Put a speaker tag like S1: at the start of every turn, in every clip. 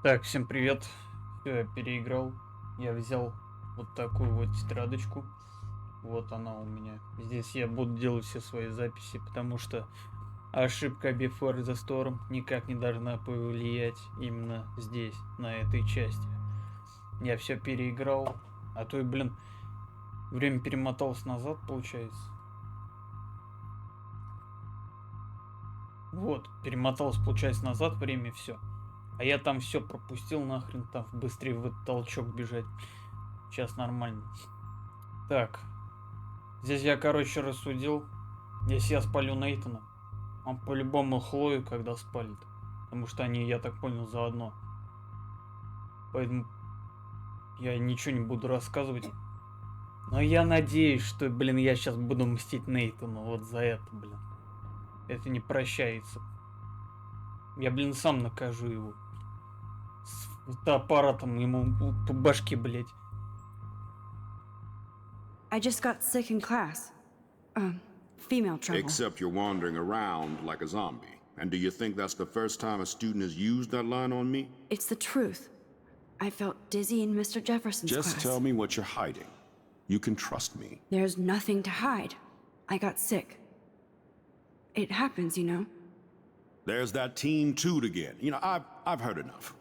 S1: Так, всем привет. Все, я переиграл. Я взял вот такую вот тетрадочку. Вот она у меня. Здесь я буду делать все свои записи, потому что ошибка Before the Storm никак не должна повлиять именно здесь, на этой части. Я все переиграл. А то и, блин, время перемоталось назад, получается. Вот, перемоталось, получается, назад время, все. А я там все пропустил нахрен, там быстрее в этот толчок бежать. Сейчас нормально. Так, здесь я, короче, рассудил, если я спалю Нейтана, он по-любому Хлою когда спалит. Потому что они, я так понял, заодно. Поэтому я ничего не буду рассказывать. Но я надеюсь, что, блин, я сейчас буду мстить Нейтану вот за это, блин. Это не прощается. Я, блин, сам накажу его. С фотоаппаратом ему по башке, блядь.
S2: I just got sick in class. Female trouble.
S3: Except you're wandering around like a zombie. And do you think that's the first time a student has used that line on me?
S2: It's the truth. I felt dizzy in Mr. Jefferson's class.
S3: Just tell me what you're hiding. You can trust me.
S2: There's nothing to hide. I got sick. It happens, you know.
S3: There's that Team Toot again. I've heard enough.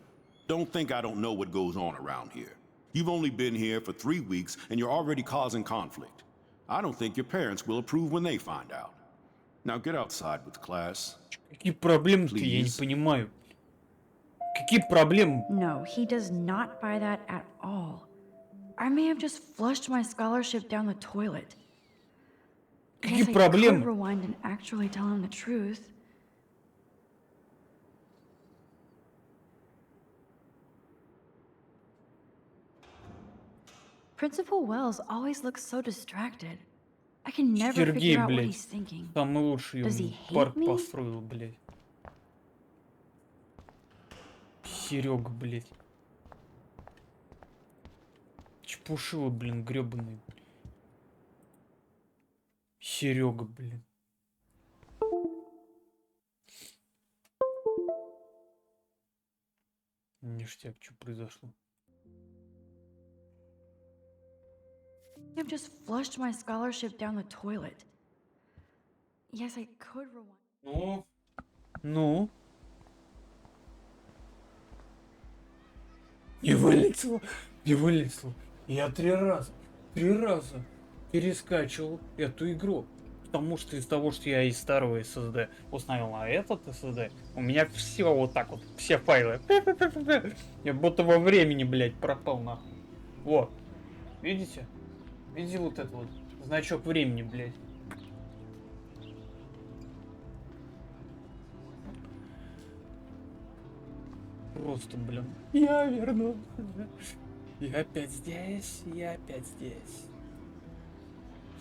S3: Don't think I don't know what goes on around here. You've only been here for 3 weeks and you're already causing conflict. I don't think your parents will approve when they find out. Now get outside with class.
S1: Какие проблемы-то, я не понимаю. Какие проблемы?
S4: No, he does not buy that at all. I may have just flushed my scholarship down the toilet.
S1: Какие
S4: Guess I could
S1: проблемы?
S4: rewind and actually tell him the truth. Principal Wells always looks so distracted. I can never
S1: Сергей,
S4: figure out what
S1: блядь,
S4: he's thinking.
S1: самый лучший
S4: Does he
S1: ему
S4: hate
S1: парк
S4: me?
S1: построил, блядь. Серега, блядь. Чепушила, блин, гребаный. Серега, блин. Ништяк, что произошло?
S4: I've just flushed my scholarship down the toilet. Yes, I could rewind.
S1: Ну? Не вылетело, не вылетело. Я три раза перескачивал эту игру. Потому что из того, что я из старого SSD установил, а этот SSD, у меня все вот так вот, все файлы. Я будто во времени, блядь, пропал нахуй. Вот. Видите? Видите вот это вот? Значок времени, блядь. Просто, блин. Я вернулся. Я опять здесь, я опять здесь.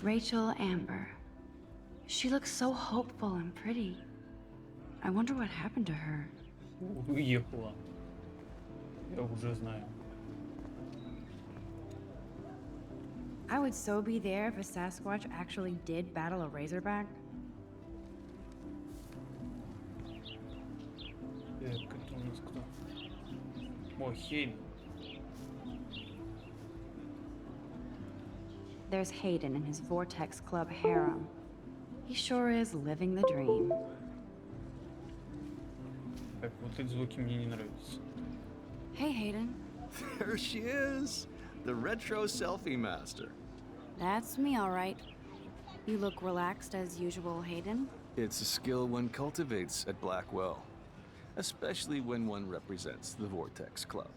S4: Rachel Amber. She looks so hopeful and pretty. I wonder what happened to her.
S1: Уехала. Я уже знаю.
S2: I would so be there if a Sasquatch actually did battle a Razorback.
S1: Так, это у нас кто? О, Хейн.
S2: There's Hayden in his Vortex Club harem. He sure is living the dream.
S1: Так, вот эти звуки мне не нравятся.
S2: Hey, Hayden.
S5: There she is, the retro selfie master.
S2: That's me, all right. You look relaxed as usual, Hayden.
S5: It's a skill one cultivates at Blackwell, especially when one represents the Vortex Club.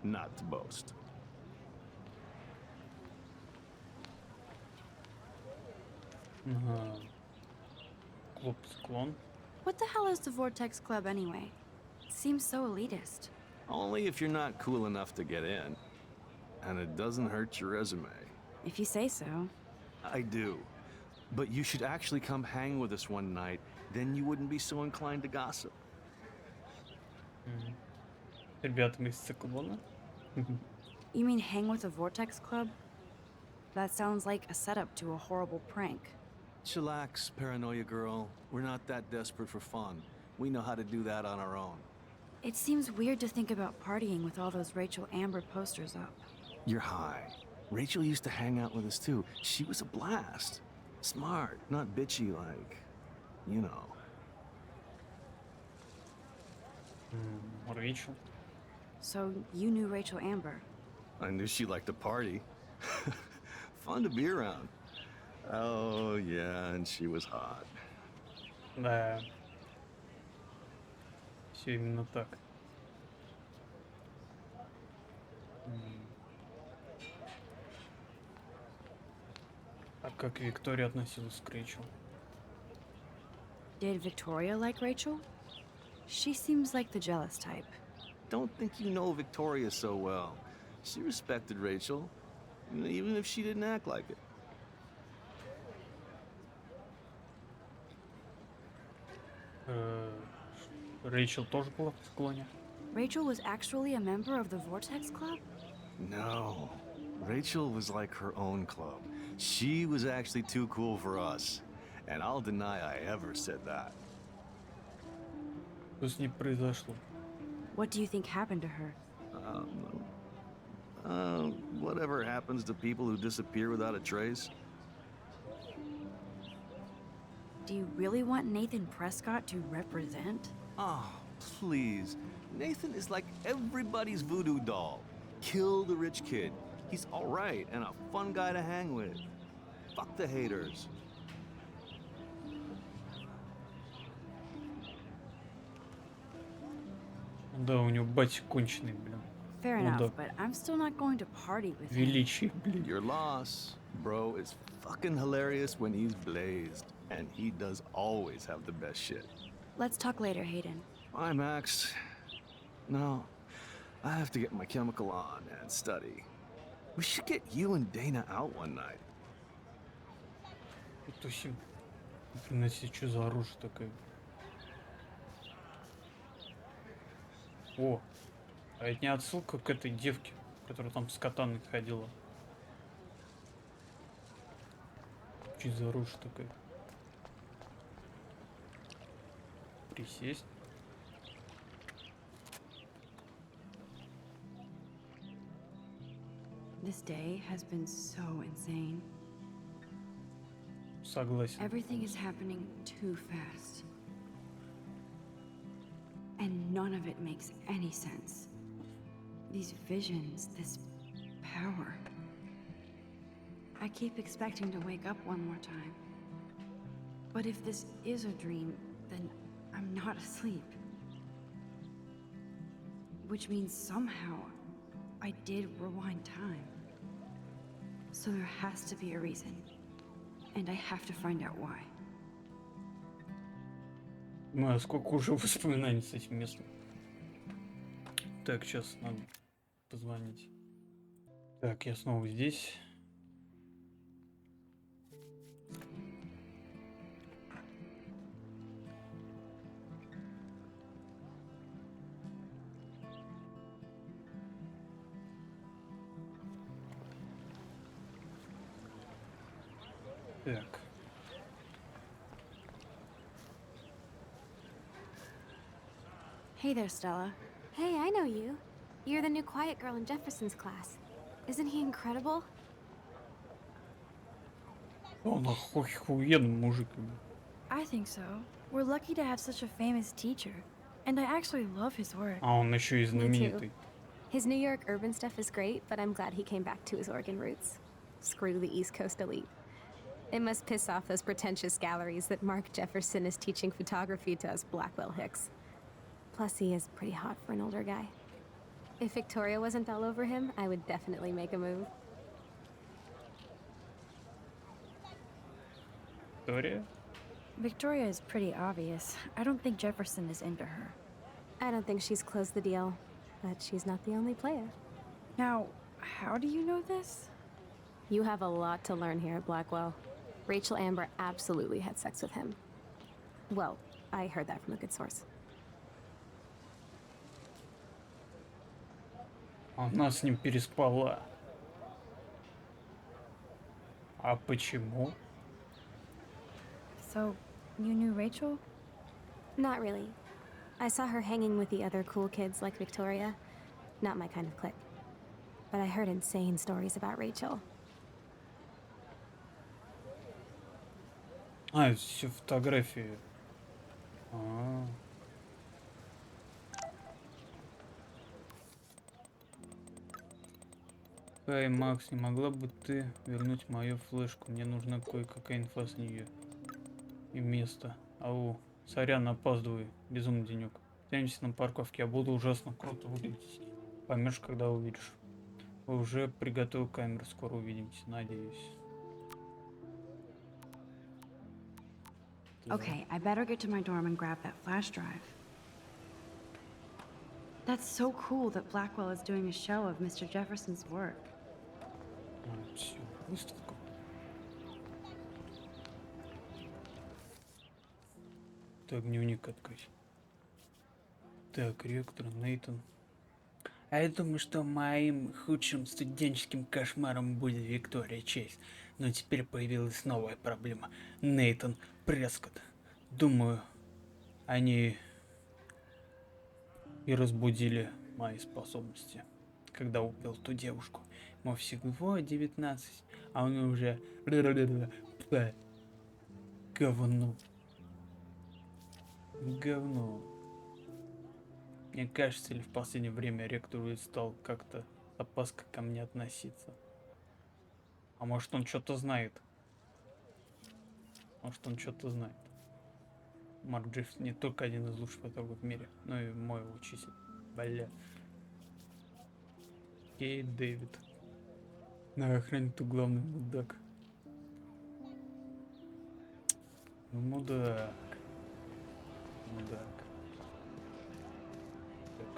S5: Not to boast.
S1: Ага. Клуб склон.
S2: What the hell is the Vortex Club anyway? It seems so elitist.
S5: Only if you're not cool enough to get in. And it doesn't hurt your resume.
S2: If you say so.
S5: I do. But you should actually come hang with us one night, then you wouldn't be so inclined to gossip.
S1: Ребята, мы из циклона.
S2: You mean hang with the Vortex Club? That sounds like a setup to a horrible prank.
S5: Chillax, paranoia girl. We're not that desperate for fun. We know how to do that on our own.
S2: It seems weird to think about partying with all those Rachel Amber posters up.
S5: You're high. Rachel used to hang out with us too. She was a blast. Smart, not bitchy like, you know.
S1: Рэйчел.
S2: So you knew Rachel Amber.
S5: I knew she liked to party. Fun to be around. Oh, yeah, and she was hot.
S1: Да. Все именно так. А как Виктория относилась к Рэйчел?
S2: Did Victoria like Rachel? She seems like the jealous type.
S5: Don't think you know Victoria so well. She respected Rachel, even if she didn't act like it.
S1: Рэйчел тоже была в склоне?
S2: Rachel was actually a member of the Vortex Club?
S5: No. Rachel was like her own club. She was actually too cool for us. And I'll deny I ever said that.
S1: Что с ней произошло?
S2: What do you think happened to her?
S5: Whatever happens to people who disappear without a trace.
S2: Do you really want Nathan Prescott to represent?
S5: Oh, please. Nathan is like everybody's voodoo doll. Kill the rich kid. He's all right and a fun guy to hang with. Fuck the haters.
S1: Да, у него батя конченый, блин.
S2: Fair
S1: Ну
S2: enough,
S1: да.
S2: but I'm still not going to party with him.
S1: Величие, блин.
S5: Your loss, bro, is fucking hilarious when he's blazed. And he does always have the best shit.
S2: Let's talk later, Hayden.
S5: Bye, Max. No, I have to get my chemical on and study. We should get you and Dana out one night.
S1: Тусим. Блин, себе, что за оружие такое? О, а это не отсылка к этой девке, которая там с катаной ходила? Что за оружие такое? Присесть.
S2: This day has been so insane.
S1: Согласен.
S2: Everything is happening too fast. And none of it makes any sense. These visions, this power. I keep expecting to wake up one more time. But if this is a dream, then I'm not asleep. Which means somehow I did rewind time. So there has to be a reason. And I have to find out why.
S1: Ну, а сколько уже воспоминаний с этим местом. Так, сейчас надо позвонить. Так, я снова здесь. Так.
S2: Hey there, Stella.
S6: Hey, I know you. You're the new quiet girl in Jefferson's class. Isn't he incredible?
S1: Он охуенный мужик.
S4: I think so. We're lucky to have such a famous teacher. And I actually love his work.
S1: А он еще и
S6: too.
S1: знаменитый.
S6: His New York urban stuff is great, but I'm glad he came back to his Oregon roots. Screw the East Coast elite. It must piss off those pretentious galleries that Mark Jefferson is teaching photography to us Blackwell Hicks. Plus, he is pretty hot for an older guy. If Victoria wasn't all over him, I would definitely make a move.
S1: Виктория?
S4: Victoria is pretty obvious. I don't think Jefferson is into her.
S6: I don't think she's closed the deal, but she's not the only player.
S4: Now, how do you know this?
S6: You have a lot to learn here at Blackwell. Rachel Amber absolutely had sex with him. Well, I heard that from a good source.
S1: Она с ним переспала. А почему?
S4: So, you knew Rachel?
S6: Not really. I saw her hanging with the other cool kids like Victoria. Not my kind of clique. But I heard insane stories about Rachel.
S1: А, это все фотографии. А. Хай, Макс, не могла бы ты вернуть мою флешку? Мне нужна кое-какая инфа с нее. И место. Ау, сорян, опаздываю. Безумный денек. Встретимся на парковке, я буду ужасно круто выглядеть. Поймешь, когда увидишь. Уже приготовил камеру, скоро увидимся, надеюсь.
S2: Okay, I better get to my dorm and grab that flash drive. That's so cool that Blackwell is doing a show of Mr. Jefferson's work.
S1: Все, выставка. Так, дневник открыть. Так, ректор Нейтан. А я думаю, что моим худшим студенческим кошмаром будет Виктория Чейз. Но теперь появилась новая проблема. Нейтан Прескотт. Думаю, они и разбудили мои способности. Когда убил ту девушку. Ему всего 19, а он уже... Говно. Говно. Мне кажется, ли в последнее время ректор стал как-то с опаской ко мне относиться. А может, он что-то знает? Может, он что-то знает. Марк Джеффс не только один из лучших фотографов в мире, но и мой учитель. Бля. Кейт Дэвид. На охране тут главный мудак. Ну, мудак. Мудак. Так.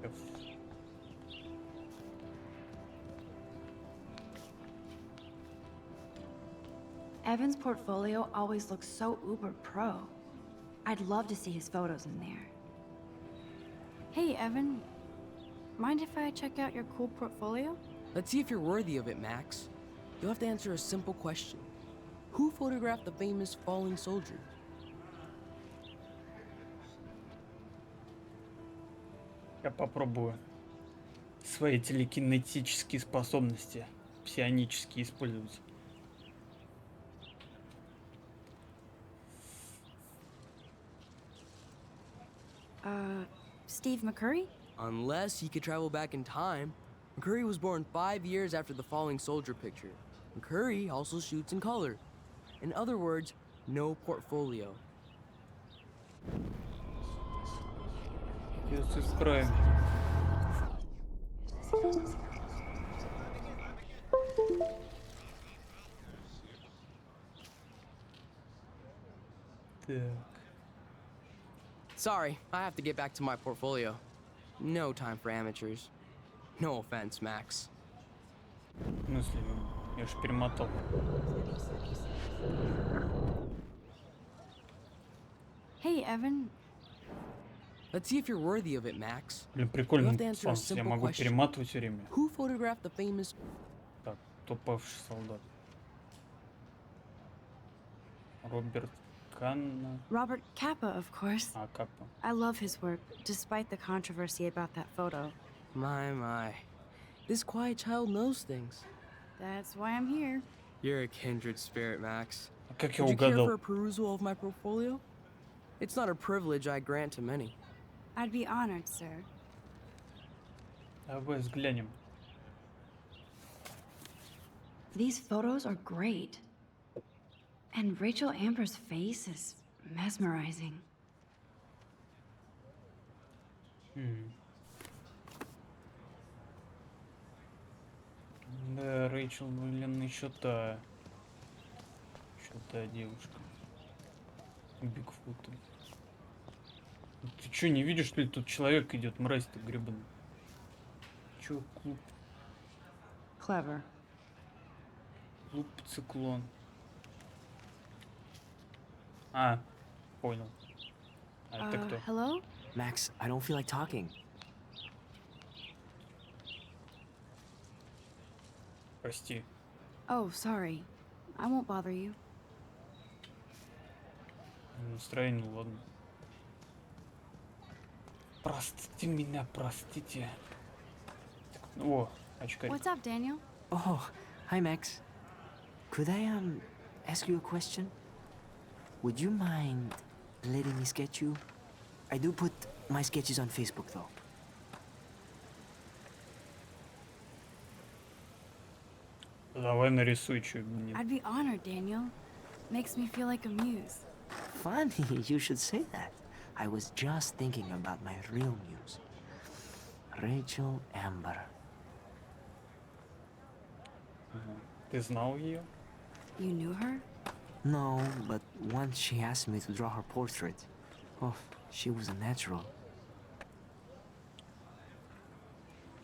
S1: F.
S2: Evan's portfolio always looks so uber pro. I'd love to see his photos in there.
S4: Hey, Evan. Mind if I check out your cool portfolio?
S7: Let's see if you're worthy of it, Max. You'll have to answer a simple question. Who photographed the famous falling soldier?
S1: Я попробую свои телекинетические способности псионические использовать.
S4: Steve McCurry?
S7: Unless he could travel back in time. McCurry was born 5 years after the falling soldier picture. McCurry also shoots in color. In other words, no portfolio.
S1: Сейчас исправим. Так.
S7: Sorry, I have to get back to my portfolio. No time for amateurs. No offense, Max.
S1: В смысле? Я же перемотал.
S4: Hey, Evan.
S7: Let's see if you're worthy of it, Max.
S1: Блин,
S7: You
S1: прикольно.
S7: have to answer a
S1: Я
S7: simple
S1: могу
S7: question.
S1: перематывать все время.
S7: Who photographed the famous...
S1: Так, топавший солдат. Роберт Канна.
S2: Robert Capa, of course.
S1: А, Капа.
S2: I love his work, despite the controversy about that photo.
S7: My. This quiet child knows things.
S2: That's why I'm here.
S7: You're a kindred spirit, Max.
S1: А как я
S7: Would you care
S1: угадал?
S7: for a perusal of my portfolio? It's not a privilege I grant to many.
S2: I'd be honored, sir.
S1: Давай взглянем.
S2: These photos are great. And Rachel Amber's face is mesmerizing.
S1: Да, Рэйчел, блин, еще та девушка. Бигфутом. Ты что, не видишь, что ли, тут человек идет, мразь-то гребаный? Че, клуб
S2: Clever.
S1: циклон. А, понял. А это кто?
S2: Hello?
S8: Max, I don't feel like talking.
S1: Прости.
S2: Oh, sorry. I won't bother you.
S1: Настроение, ладно. Простите меня, простите. О, очкарик.
S2: What's up, Daniel?
S8: Oh, hi, Max. Could I, ask you a question? Would you mind letting me sketch you? I do put my sketches on Facebook, though.
S1: Давай нарисуй что-нибудь.
S2: I'd be honored, Daniel. Makes me feel like a muse.
S8: Funny you should say that. I was just thinking about my real muse. Rachel Amber.
S1: Ты знал ее?
S2: You knew her?
S8: No, but once she asked me to draw her portrait. Oh, she was a natural.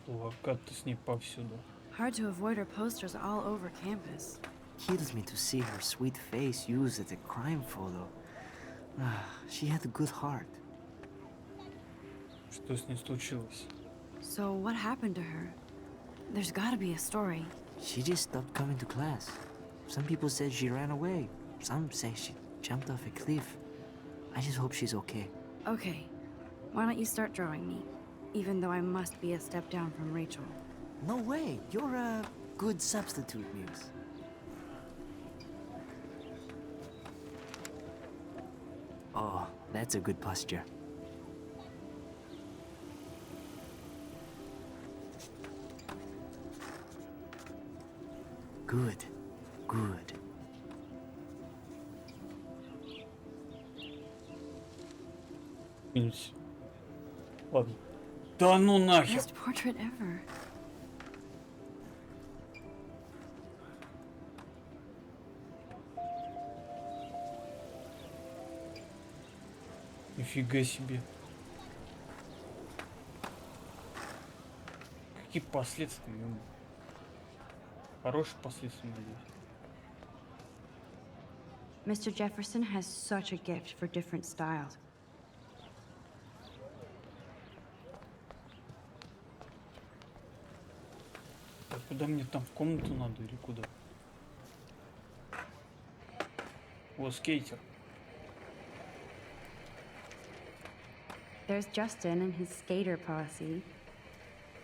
S1: Плакаты с ней повсюду.
S2: Hard to avoid her posters all over campus.
S8: Kills me to see her sweet face used as a crime photo. Ah, she had a good heart.
S1: Что с ней случилось?
S2: So what happened to her? There's gotta be a story.
S8: She just stopped coming to class. Some people said she ran away. Some say she jumped off a cliff. I just hope she's okay.
S2: Okay, why don't you start drawing me? Even though I must be a step down from Rachel.
S8: No way. You're a good substitute, Muse. Oh, that's a good posture. Good. Good.
S1: Минус. Ладно. Да ну нахер!
S2: Best portrait ever.
S1: Нифига себе. Какие последствия? Хорошие последствия, надеюсь.
S2: Mr. Jefferson has such a gift for different styles.
S1: А куда мне там, в комнату надо или куда? О, скейтер.
S2: There's Justin and his skater posse.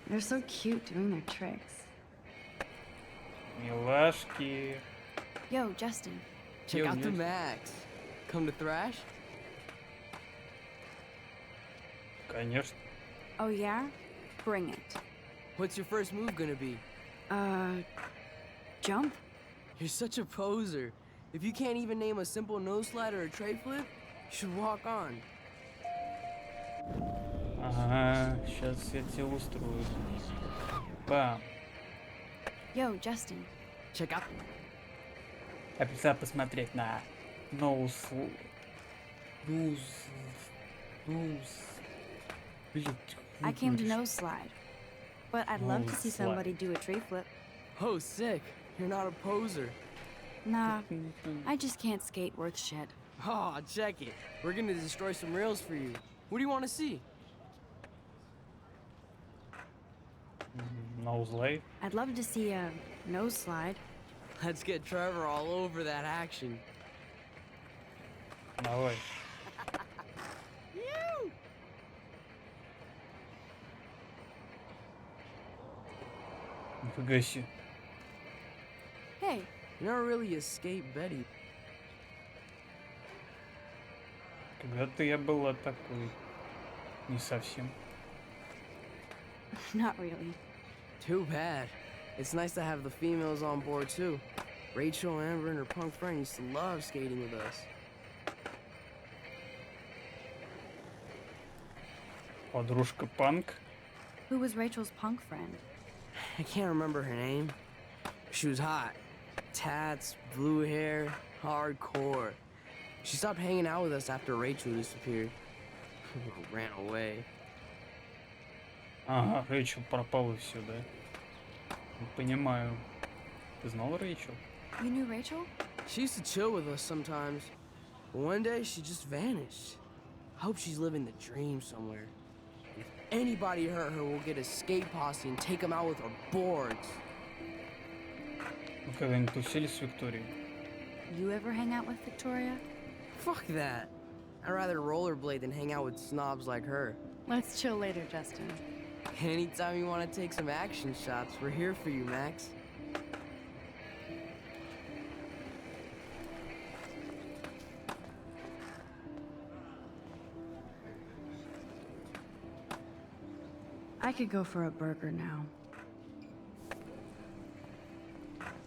S2: They're so cute doing their tricks.
S1: Милашки.
S2: Yo, Justin.
S7: Check
S1: Yo,
S7: out the
S1: Nick.
S7: Max. Come to thrash?
S1: Конечно.
S2: Oh yeah? Bring it.
S7: What's your first move gonna be?
S2: Jump?
S7: You're such a poser. If you can't even name a simple nose slide or a tray flip, you should walk on.
S1: Ага, сейчас я тебя устрою. Бам.
S2: Yo, Justin.
S7: Check out.
S1: Обязательно посмотреть на ноус... Ноус... Блин,
S2: I came to nose slide. But I'd love to
S1: Nose
S2: see
S1: slide.
S2: somebody do a tree flip.
S7: Oh, sick. You're not a poser.
S2: Nah, I just can't skate worth shit.
S7: Oh, check it. We're gonna destroy some rails for you. What do you want to see?
S1: Ноус лей.
S2: I'd love to see a nose slide.
S7: Let's get Trevor all over that action.
S1: Давай. Нифига себе.
S2: Hey,
S7: You never really escaped Betty.
S1: Когда-то я была такой. Не совсем.
S2: not really.
S7: Too bad. It's nice to have the females on board too. Rachel, Amber, and her punk friend used to love skating with us.
S1: Подружка панк.
S2: Who was Rachel's punk friend?
S7: I can't remember her name. She was hot. Tats, blue hair, hardcore. She stopped hanging out with us after Rachel disappeared. Ran away.
S1: Ага, Рэйчел пропала и все, да? Не понимаю. Ты знал Рэйчел?
S2: You knew Rachel?
S7: She used to chill with us sometimes. But one day she just vanished. I hope she's living the dream somewhere. If anybody hurt her, we'll get a skate posse and take them out with our boards.
S1: Вы когда-нибудь тусили с Викторией?
S2: You ever hang out with Victoria?
S7: Fuck that. I'd rather rollerblade than hang out with snobs like her.
S2: Let's chill later, Justin.
S7: Anytime you want to take some action shots, we're here for you, Max.
S2: I could go for a burger now.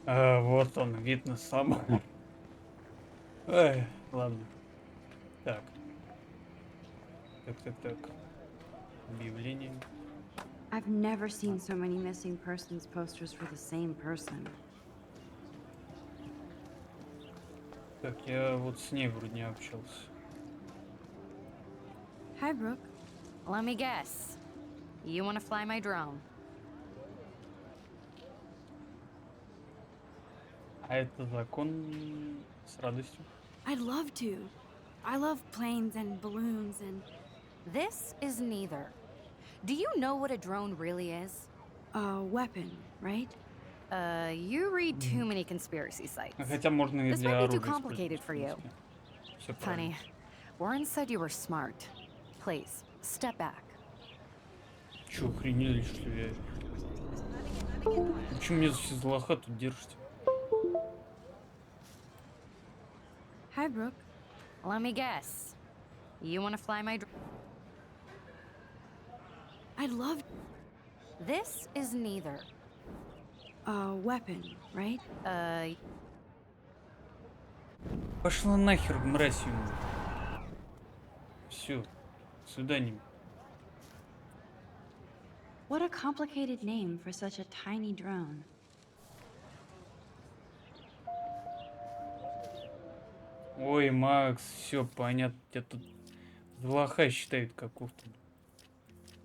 S1: Вот он, вид на сам. Ай, ладно. Так. Так. Объявление.
S2: I've never seen so many missing persons posters for the same person.
S1: Так, я вот с ней вроде не общался.
S2: Hi, Brooke.
S9: Let me guess. You want to fly my drone?
S1: А это закон с радостью.
S2: I'd love to. I love planes and balloons and...
S9: This is neither. Do you know what a drone really is?
S2: a weapon, right?
S9: You read too many conspiracy sites.
S1: Хотя можно и
S9: This
S1: для
S9: might be too
S1: оружия
S9: complicated for you.
S1: Все правильно.
S9: Honey, Warren said you were smart. Please, step back.
S1: Чё, охренели, что ли? Почему меня за лоха тут держите?
S2: Hi, Brooke.
S9: Let me guess. You want to fly my drone?
S2: I'd love
S9: This is neither.
S2: a weapon, right?
S1: Пошла нахер, мразь ему. Все, до свидания.
S2: What a complicated name for such a tiny drone.
S1: Ой, Макс, все понятно. Тебя тут за лоха считают какого-то.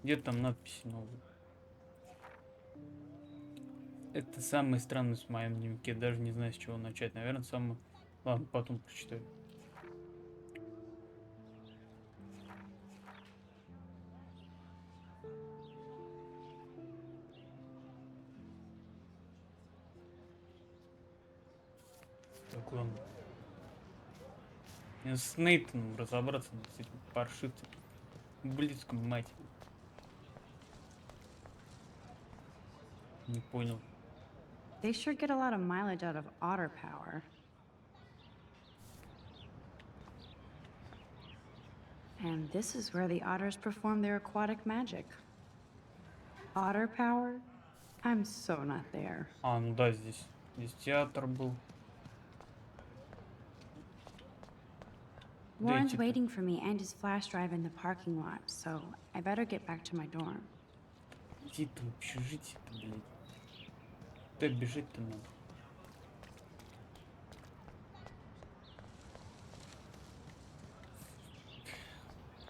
S1: Где там надписи новые? Это самый странный в моем дневнике. Даже не знаю, с чего начать. Наверное, самый... Ладно, потом прочитаю. Так, ладно. Мне с Нейтаном разобраться, с этим паршивцем. Близком, мать. Не понял.
S2: They sure get a lot of mileage out of otter power. And this is where the otters perform their aquatic magic. Otter power? I'm so not there.
S1: А, ну да, здесь. Здесь театр был.
S2: Warren's
S1: Дайте-ка.
S2: waiting for me and his flash drive in the parking lot, so I better get back to my dorm.
S1: Где ты в общежитие-то, блядь? Куда бежать-то надо?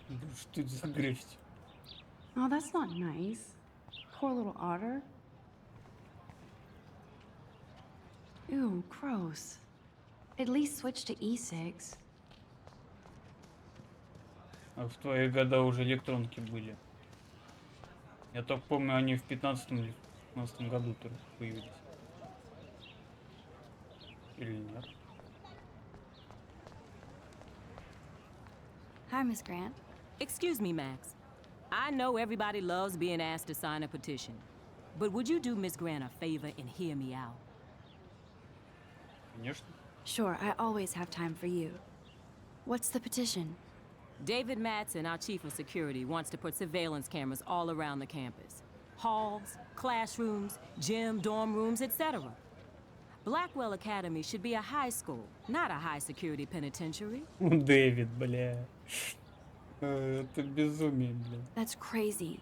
S1: Блин, что это за граффити?
S2: Oh, that's not nice. Poor little otter. Ew, gross. At least switch to E6.
S1: А в твои года уже электронки были. Я так помню, они в 15-м или 15 году только появились. Или нет?
S2: Hi, Miss Grant.
S10: Excuse me, Max. I know everybody loves being asked to sign a petition. But would you do Miss Grant a favor and hear me out?
S1: Конечно.
S2: Sure, I always have time for you. What's the petition?
S10: David Matson, our chief of security, wants to put surveillance cameras all around the campus. Halls, classrooms, gym, dorm rooms, etc. Blackwell Academy should be a high school, not a high-security penitentiary.
S1: Дэвид, бля. Это безумие, бля.
S2: That's crazy.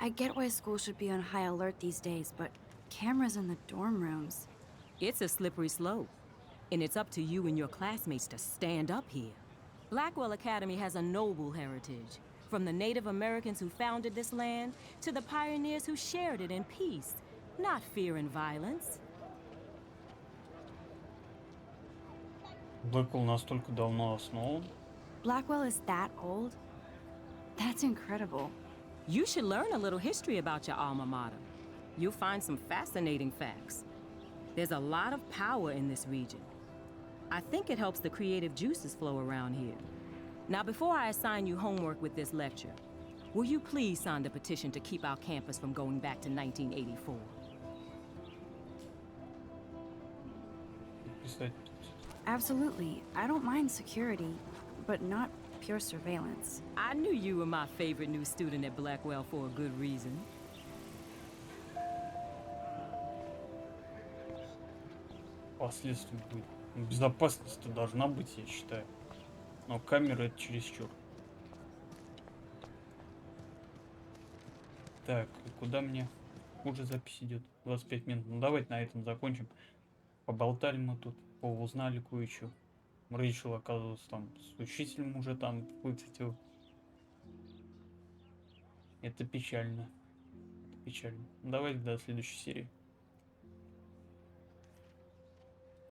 S2: I get why school should be on high alert these days, but cameras in the dorm rooms.
S10: It's a slippery slope, and it's up to you and your classmates to stand up here. Blackwell Academy has a noble heritage, from the Native Americans who founded this land to the pioneers who shared it in peace, not fear and violence.
S1: Блэквелл настолько давно основан.
S2: Blackwell is that old? That's incredible.
S10: You should learn a little history about your alma mater. You'll find some fascinating facts. There's a lot of power in this region. I think it helps the creative juices flow around here. Now, before I assign you homework with this lecture, will you please sign the petition to keep our campus from going back to 1984?
S1: Писать.
S4: Absolutely. I don't mind security, but not pure surveillance.
S10: I knew you were my favorite new student at Blackwell for a good reason.
S1: Последствий будет. Безопасность-то должна быть, я считаю. Но камера это чересчур. Так, и куда мне? Уже запись идет. 25 минут. Ну давайте на этом закончим. Поболтали мы тут, узнали кое-что. Рэйчел, оказывается, там с учителем уже там выкатил. Это печально. Это печально. Давайте до следующей серии.